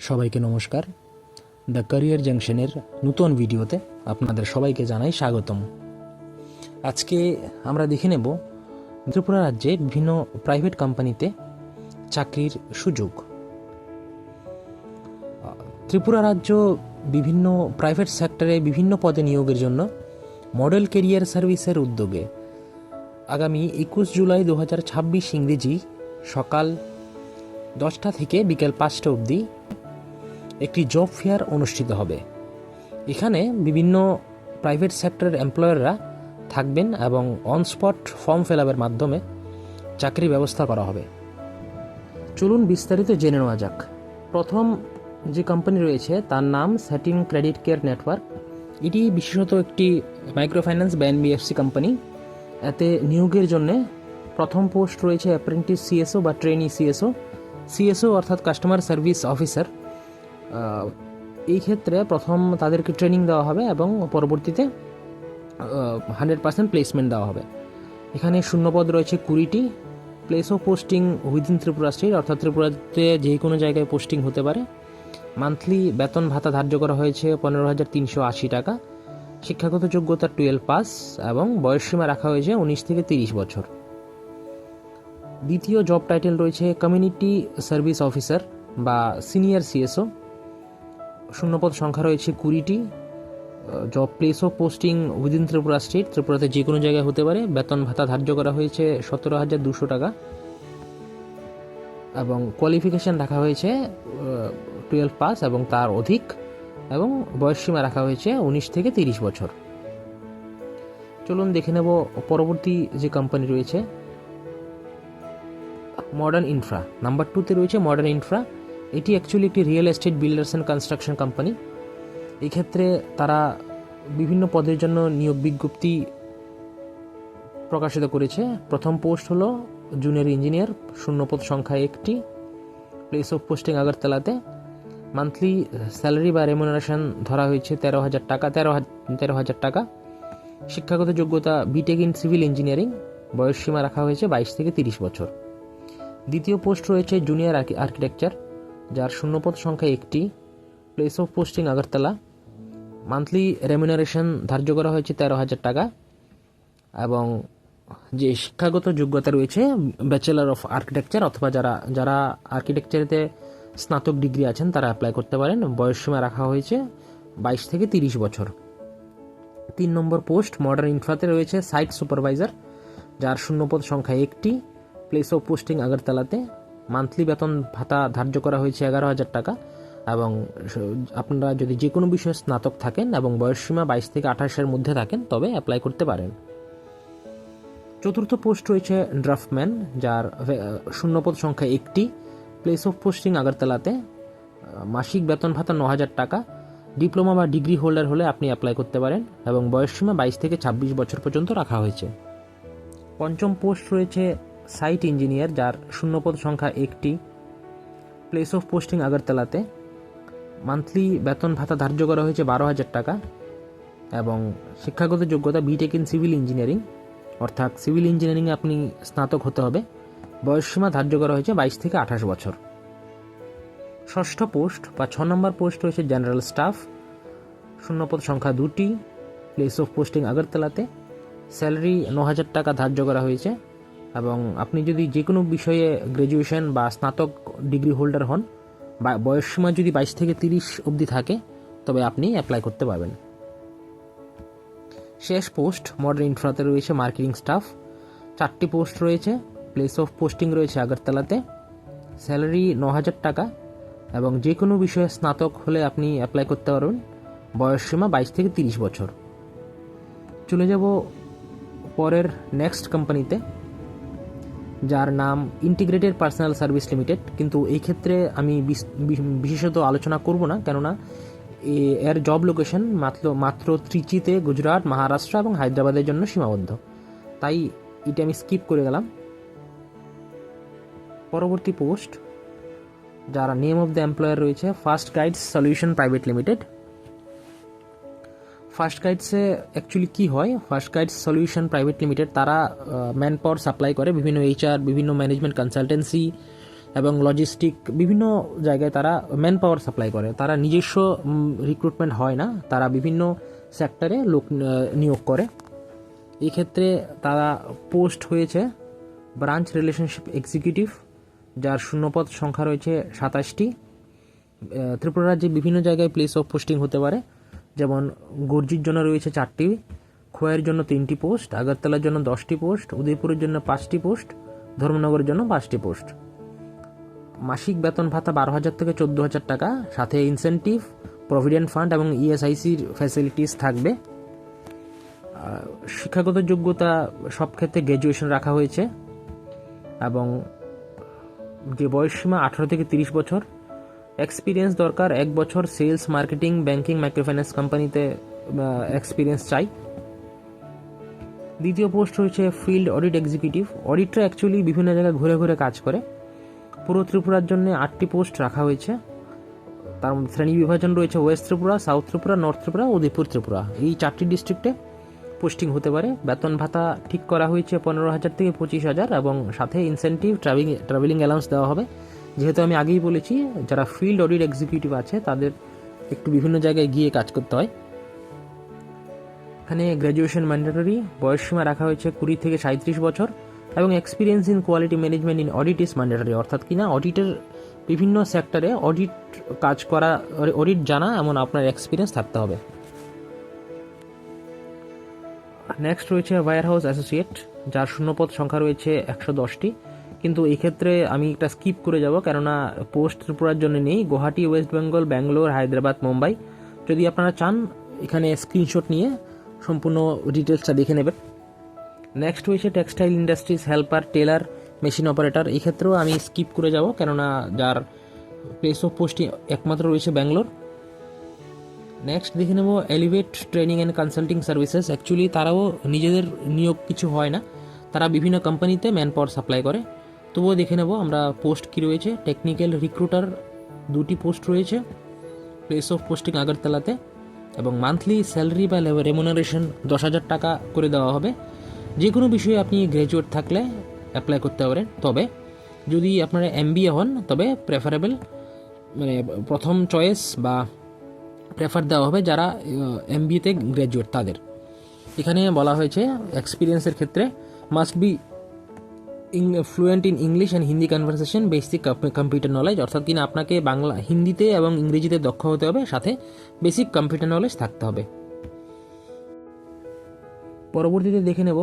সবাইকে নমস্কার। The career জাংশনের নতুন ভিডিওতে আপনাদের সবাইকে জানাই স্বাগতম। আজকে আমরা দেখে নেব ত্রিপুরা রাজ্যে বিভিন্ন প্রাইভেট কোম্পানিতে চাকরির সুযোগ। ত্রিপুরা রাজ্য বিভিন্ন প্রাইভেট সেক্টরে বিভিন্ন পদে নিয়োগের জন্য মডেল ক্যারিয়ার সার্ভিসের উদ্যোগে আগামী 21 জুলাই 2026 ইংরেজি সকাল 10টা থেকে বিকেল 5টা অবধি একটি জব ফেয়ার অনুষ্ঠিত হবে। এখানে বিভিন্ন প্রাইভেট সেক্টরের এমপ্লয়াররা থাকবেন এবং অন স্পট ফর্ম ফিল আপের মাধ্যমে চাকরির ব্যবস্থা করা হবে। চলুন বিস্তারিত জেনে নেওয়া যাক। প্রথম যে কোম্পানি রয়েছে তার নাম স্যাটিন ক্রেডিট কেয়ার নেটওয়ার্ক। এটি বিশেষত একটি মাইক্রো ফাইন্যান্স বা এনবিএফসি কোম্পানি। এতে নিয়োগের জন্য প্রথম পোস্ট রয়েছে অ্যাপ্রেন্টিস সিএসও বা ট্রেনি সিএসও অর্থাৎ কাস্টমার সার্ভিস অফিসার। এই ক্ষেত্রে প্রথম তাদেরকে ট্রেনিং দেওয়া হবে এবং পরবর্তীতে 100% প্লেসমেন্ট দেওয়া হবে। এখানে শূন্যপদ রয়েছে 20টি। Place of posting within Tripura state, অর্থাৎ ত্রিপুরাতে যে কোনো জায়গায় পোস্টিং হতে পারে। মান্থলি বেতন ভাতা ধার্য করা হয়েছে 15,380 টাকা। শিক্ষাগত যোগ্যতা 12 পাস এবং বয়সসীমা রাখা হয়েছে 19 থেকে 30 বছর। দ্বিতীয় জব টাইটেল রয়েছে কমিউনিটি সার্ভিস অফিসার বা সিনিয়র সিএসও। শূন্যপদ সংখ্যা রয়েছে 20টি। Job place of posting within Tripura state, ত্রিপুরাতে যে কোনো জায়গায় হতে পারে। বেতন ভাতা ধার্য করা হয়েছে 17,200 টাকা এবং কোয়ালিফিকেশান রাখা হয়েছে 12 পাস এবং তার অধিক, এবং বয়সসীমা রাখা হয়েছে 19 থেকে 30 বছর। চলুন দেখে নেব পরবর্তী যে কোম্পানি রয়েছে মডার্ন ইনফ্রা। নাম্বার 2তে রয়েছে মডার্ন ইনফ্রা। এটি অ্যাকচুয়ালি একটি real estate builders and construction company. এই ক্ষেত্রে তারা বিভিন্ন পদের জন্য নিয়োগ বিজ্ঞপ্তি প্রকাশিত করেছে। প্রথম পোস্ট হলো জুনিয়র ইঞ্জিনিয়ার, শূন্যপদ সংখ্যা 1টি। প্লেস অফ পোস্টিং আগরতলাতে। মান্থলি স্যালারি বা রেমুনারেশন ধরা হয়েছে 13,000 টাকা। শিক্ষাগত যোগ্যতা বিটেক ইন সিভিল ইঞ্জিনিয়ারিং। বয়সসীমা রাখা হয়েছে 22 থেকে 30 বছর। দ্বিতীয় পোস্ট রয়েছে জুনিয়র আর্কিটেকচার, যার শূন্যপদ সংখ্যা 1টি। Place of posting Agartala. Monthly remuneration ধার্য করা হয়েছে 13,000 টাকা এবং যে শিক্ষাগত যোগ্যতা রয়েছে ব্যাচেলর অফ আর্কিটেকচার, অথবা যারা আর্কিটেকচারেতে স্নাতক ডিগ্রি আছেন তারা অ্যাপ্লাই করতে পারেন। বয়সসীমা রাখা হয়েছে 22 থেকে 30 বছর। 3 নম্বর পোস্ট মডার্ন ইনফ্রাতে রয়েছে সাইট সুপারভাইজার, যার শূন্যপদ সংখ্যা 1টি। প্লেস অফ পোস্টিং আগরতলাতে। মান্থলি বেতন ভাতা ধার্য করা হয়েছে 11,000 টাকা এবং আপনারা যদি যে কোনো বিষয়ে স্নাতক থাকেন এবং বয়সসীমা 22 থেকে 28-এর মধ্যে থাকেন তবে অ্যাপ্লাই করতে পারেন। চতুর্থ পোস্ট রয়েছে ড্রাফটম্যান, যার শূন্যপদ সংখ্যা 1টি। প্লেস অফ পোস্টিং আগরতলাতে। মাসিক বেতন ভাতা 9,000 টাকা। ডিপ্লোমা বা ডিগ্রি হোল্ডার হলে আপনি অ্যাপ্লাই করতে পারেন এবং বয়সসীমা 22 থেকে 26 বছর পর্যন্ত রাখা হয়েছে। পঞ্চম পোস্ট রয়েছে সাইট ইঞ্জিনিয়ার, যার শূন্যপদ সংখ্যা 1টি। প্লেস অফ পোস্টিং আগরতলাতে। মান্থলি বেতন ভাতা ধার্য করা হয়েছে 12,000 টাকা এবং শিক্ষাগত যোগ্যতা বিটেক ইন সিভিল ইঞ্জিনিয়ারিং, অর্থাৎ সিভিল ইঞ্জিনিয়ারিংয়ে আপনি স্নাতক হতে হবে। বয়সসীমা ধার্য করা হয়েছে 22 থেকে 28 বছর। ষষ্ঠ পোস্ট বা 6 নম্বর পোস্ট রয়েছে জেনারেল স্টাফ। শূন্যপদ সংখ্যা 2টি। প্লেস অফ পোস্টিং আগরতলাতে। স্যালারি 9,000 টাকা ধার্য করা হয়েছে এবং আপনি যদি যে কোনো বিষয়ে গ্র্যাজুয়েশন বা স্নাতক ডিগ্রি হোল্ডার হন, বা বয়সসীমা যদি 22 থেকে 30 অবধি থাকে তবে আপনি অ্যাপ্লাই করতে পারবেন। শেষ পোস্ট মডার্ন ইনফ্রাতে রয়েছে মার্কেটিং স্টাফ। 4টি পোস্ট রয়েছে। প্লেস অফ পোস্টিং রয়েছে আগরতলাতে। স্যালারি 9,000 টাকা এবং যে কোনো বিষয়ে স্নাতক হলে আপনি অ্যাপ্লাই করতে পারবেন। বয়সসীমা 22 থেকে 30 বছর। চলে যাব পরের নেক্সট কোম্পানিতে, যার নাম ইন্টিগ্রেটেড পার্সোনাল সার্ভিস লিমিটেড। কিন্তু এই ক্ষেত্রে আমি বিশেষত আলোচনা করব না, কেননা এর জব লোকেশন মাত্র ত্রিচিতে, গুজরাট, মহারাষ্ট্র এবং হায়দ্রাবাদের জন্য সীমাবদ্ধ, তাই এটা আমি স্কিপ করে গেলাম। পরবর্তী পোস্ট, যারা নেম অফ দ্য এমপ্লয়ার রয়েছে first guides solution private limited. First গাইডসে অ্যাকচুয়ালি কী হয়, first guides solution private limited তারা ম্যান পাওয়ার সাপ্লাই করে বিভিন্ন HR, বিভিন্ন ম্যানেজমেন্ট কনসালটেন্সি এবং লজিস্টিক বিভিন্ন জায়গায় তারা ম্যান পাওয়ার সাপ্লাই করে। তারা নিজস্ব রিক্রুটমেন্ট হয় না, তারা বিভিন্ন সেক্টরে লোক নিয়োগ করে। এই ক্ষেত্রে তারা পোস্ট হয়েছে ব্রাঞ্চ রিলেশনশিপ এক্সিকিউটিভ, যার শূন্যপদ সংখ্যা রয়েছে 27টি। ত্রিপুরা রাজ্যে বিভিন্ন জায়গায় প্লেস অফ পোস্টিং হতে পারে, যেমন গর্জির জন্য রয়েছে 4টি, খোয়াইয়ের জন্য 3টি পোস্ট, আগরতলার জন্য 10টি পোস্ট, উদয়পুরের জন্য 5টি পোস্ট, ধর্মনগরের জন্য 5টি পোস্ট। মাসিক বেতন ভাতা 12,000 থেকে 14,000 টাকা, সাথে ইনসেন্টিভ, প্রভিডেন্ট ফান্ড এবং ইএসআইসির ফ্যাসিলিটিস থাকবে। শিক্ষাগত যোগ্যতা সব ক্ষেত্রে গ্র্যাজুয়েশন রাখা হয়েছে এবং যে বয়সসীমা 18 থেকে 30 বছর। এক্সপিরিয়েন্স দরকার 1 বছর সেলস, মার্কেটিং, ব্যাংকিং, মাইক্রোফাইন্যান্স কোম্পানিতে এক্সপিরিয়েন্স চাই। দ্বিতীয় পোস্ট রয়েছে ফিল্ড অডিট এক্সিকিউটিভ। অডিটরা অ্যাকচুয়ালি বিভিন্ন জায়গায় ঘুরে ঘুরে কাজ করে। পুরো ত্রিপুরার জন্য 8টি পোস্ট রাখা হয়েছে। তার মধ্যে শ্রেণী বিভাজন রয়েছে West Tripura, south Tripura, north Tripura, Udaipur Tripura. এই 4টি ডিস্ট্রিক্টে পোস্টিং হতে পারে। বেতন ভাতা ঠিক করা হয়েছে 15,000 থেকে 25,000 এবং সাথে ইনসেন্টিভ, ট্রাভেলিং অ্যালাউন্স দেওয়া হবে। যেহেতু আমি আগেই বলেছি, যারা ফিল্ড অডিট এক্সিকিউটিভ আছে তাদের একটু বিভিন্ন জায়গায় গিয়ে কাজ করতে হয়। এখানে গ্র্যাজুয়েশন ম্যান্ডেটরি, বয়সসীমা রাখা হয়েছে 20 থেকে 37 বছর এবং experience in quality management in audit is mandatory, অর্থাৎ কিনা অডিটের বিভিন্ন সেক্টরে অডিট কাজ করা, অডিট জানা এমন আপনার এক্সপিরিয়েন্স থাকতে হবে। নেক্সট রয়েছে ওয়্যার হাউস অ্যাসোসিয়েট, যার শূন্যপদ সংখ্যা রয়েছে 110টি, কিন্তু এই ক্ষেত্রে আমি একটা স্কিপ করে যাব, কেননা পোস্ট ত্রিপুরার জন্য নেই। গুয়াহাটি, ওয়েস্ট বেঙ্গল, ব্যাঙ্গালোর, হায়দ্রাবাদ, মুম্বাই। যদি আপনারা চান এখানে স্ক্রিনশট নিয়ে সম্পূর্ণ ডিটেলসটা দেখে নেবেন। নেক্সট রয়েছে textile industries helper, tailor, machine operator. এই ক্ষেত্রেও আমি স্কিপ করে যাব, কেননা যার প্লেস অফ পোস্টিং একমাত্র রয়েছে ব্যাঙ্গালোর। নেক্সট দেখে নেব elevate training and consulting services. Actually তারাও নিজেদের নিয়োগ কিছু হয় না, তারা বিভিন্ন কোম্পানিতে ম্যান পাওয়ার সাপ্লাই করে। তবুও দেখে নেব আমরা পোস্ট কী রয়েছে। টেকনিক্যাল রিক্রুটার 2টি পোস্ট রয়েছে, প্লেস অফ পোস্টিং আগরতলাতে, এবং মান্থলি স্যালারি বা রেমুনারেশন 10,000 টাকা করে দেওয়া হবে। যে কোনো বিষয়ে আপনি গ্র্যাজুয়েট থাকলে অ্যাপ্লাই করতে পারেন, তবে যদি আপনারা MBA হন তবে প্রেফারেবল, মানে প্রথম চয়েস বা প্রেফার দেওয়া হবে যারা MBA-তে গ্র্যাজুয়েট তাদের। এখানে বলা হয়েছে এক্সপিরিয়েন্সের ক্ষেত্রে must be fluent in English and Hindi conversation, basic computer knowledge, অর্থাৎ কিনা আপনাকে বাংলা, হিন্দিতে এবং ইংরেজিতে দক্ষ হতে হবে, সাথে বেসিক কম্পিউটার নলেজ থাকতে হবে। পরবর্তীতে দেখে নেব,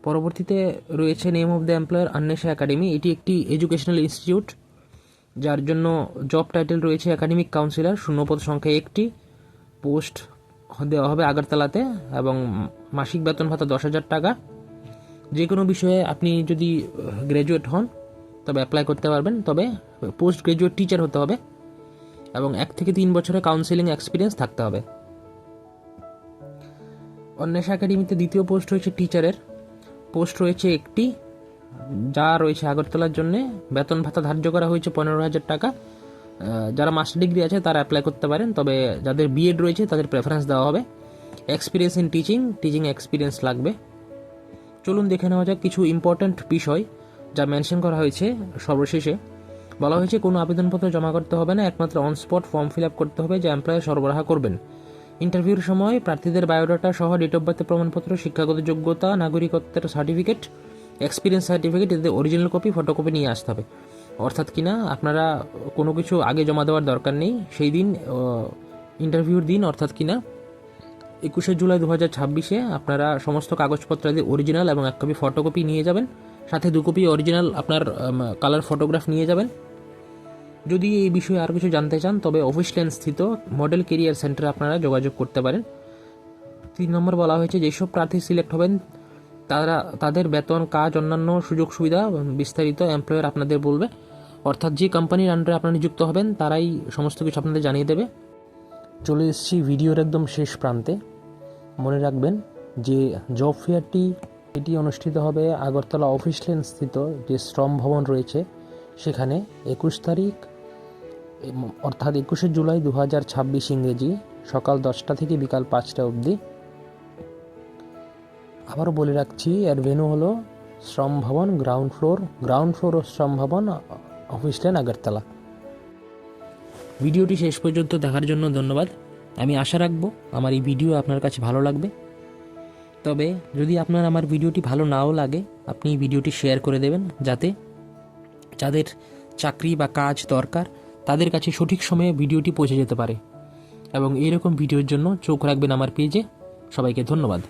পরবর্তীতে রয়েছে name of the employer Anwesha academy. এটি একটি এডুকেশনাল ইনস্টিটিউট, যার জন্য জব টাইটেল রয়েছে একাডেমিক কাউন্সিলর, শূন্যপদ সংখ্যা 1টি, পোস্ট দেওয়া হবে আগরতলাতে এবং মাসিক বেতন ভাতা 10,000 টাকা। যে কোনো বিষয়ে আপনি যদি গ্র্যাজুয়েট হন তবে অ্যাপ্লাই করতে পারবেন, তবে পোস্ট গ্র্যাজুয়েট টিচার হতে হবে এবং 1 থেকে 3 বছরের কাউন্সিলিং এক্সপিরিয়েন্স থাকতে হবে। অন্বেষা একাডেমিতে দ্বিতীয় পোস্ট রয়েছে টিচারের, পোস্ট রয়েছে 1টি, যা রয়েছে আগরতলার জন্যে। বেতন ভাতা ধার্য করা হয়েছে 15,000 টাকা। যারা মাস্টার ডিগ্রি আছে তারা অ্যাপ্লাই করতে পারেন, তবে যাদের বিএড রয়েছে তাদের প্রেফারেন্স দেওয়া হবে। এক্সপিরিয়েন্স ইন টিচিং এক্সপিরিয়েন্স লাগবে। চলুন দেখে নেওয়া যাক কিছু ইম্পর্ট্যান্ট বিষয় যা মেনশন করা হয়েছে। সর্বশেষে বলা হয়েছে কোনো আবেদনপত্র জমা করতে হবে না, একমাত্র on spot form fill up করতে হবে যা এমপ্লয়ার সরবরাহ করবেন। ইন্টারভিউর সময় প্রার্থীদের বায়োডাটা সহ ডেট অফ বার্থের প্রমাণপত্র, শিক্ষাগত যোগ্যতা, নাগরিকত্বের সার্টিফিকেট, এক্সপিরিয়েন্স সার্টিফিকেট, এদের অরিজিনাল কপি, ফটোকপি নিয়ে আসতে হবে। অর্থাৎ কিনা আপনারা কোনো কিছু আগে জমা দেওয়ার দরকার নেই। সেই দিন ইন্টারভিউর দিন, অর্থাৎ কিনা 21শে জুলাই 2026 আপনারা সমস্ত কাগজপত্র দিয়ে অরিজিনাল এবং 1 কপি ফটোকপি নিয়ে যাবেন, সাথে 2 কপি অরিজিনাল আপনার কালার ফটোগ্রাফ নিয়ে যাবেন। যদি এই বিষয়ে আর কিছু জানতে চান তবে অফিস লেন স্থিত মডেল কেরিয়ার সেন্টারে আপনারা যোগাযোগ করতে পারেন। 3 নম্বর বলা হয়েছে যেসব প্রার্থী সিলেক্ট হবেন তাদের বেতন, কাজ, অন্যান্য সুযোগ সুবিধা বিস্তারিত এমপ্লয়ার আপনাদের বলবে, অর্থাৎ যে কোম্পানির আন্ডারে আপনারা নিযুক্ত হবেন তারাই সমস্ত কিছু আপনাদের জানিয়ে দেবে। চলে এসেছি ভিডিওর একদম শেষ প্রান্তে। মনে রাখবেন যে জব ফেয়ারটি এটি অনুষ্ঠিত হবে আগরতলা অফিস লেন স্থিত যে শ্রম ভবন রয়েছে সেখানে 21 তারিখ অর্থাৎ 21শে জুলাই 2026 ইংরেজি সকাল 10টা থেকে বিকাল 5টা অবধি। আবারও বলে রাখছি এর ভেন্যু হলো শ্রম ভবন গ্রাউন্ড ফ্লোর ও শ্রম ভবন অফিস লেন, আগরতলা। ভিডিওটি শেষ পর্যন্ত দেখার জন্য ধন্যবাদ। আমি আশা রাখবো আমার এই ভিডিও আপনার কাছে ভালো লাগবে। তবে যদি আপনার আমার ভিডিওটি ভালো নাও লাগে, আপনি এই ভিডিওটি শেয়ার করে দেবেন, যাতে যাদের চাকরি বা কাজ দরকার তাদের কাছে সঠিক সময়ে ভিডিওটি পৌঁছে যেতে পারে। এবং এইরকম ভিডিওর জন্য চোখ রাখবেন আমার পেজে। সবাইকে ধন্যবাদ।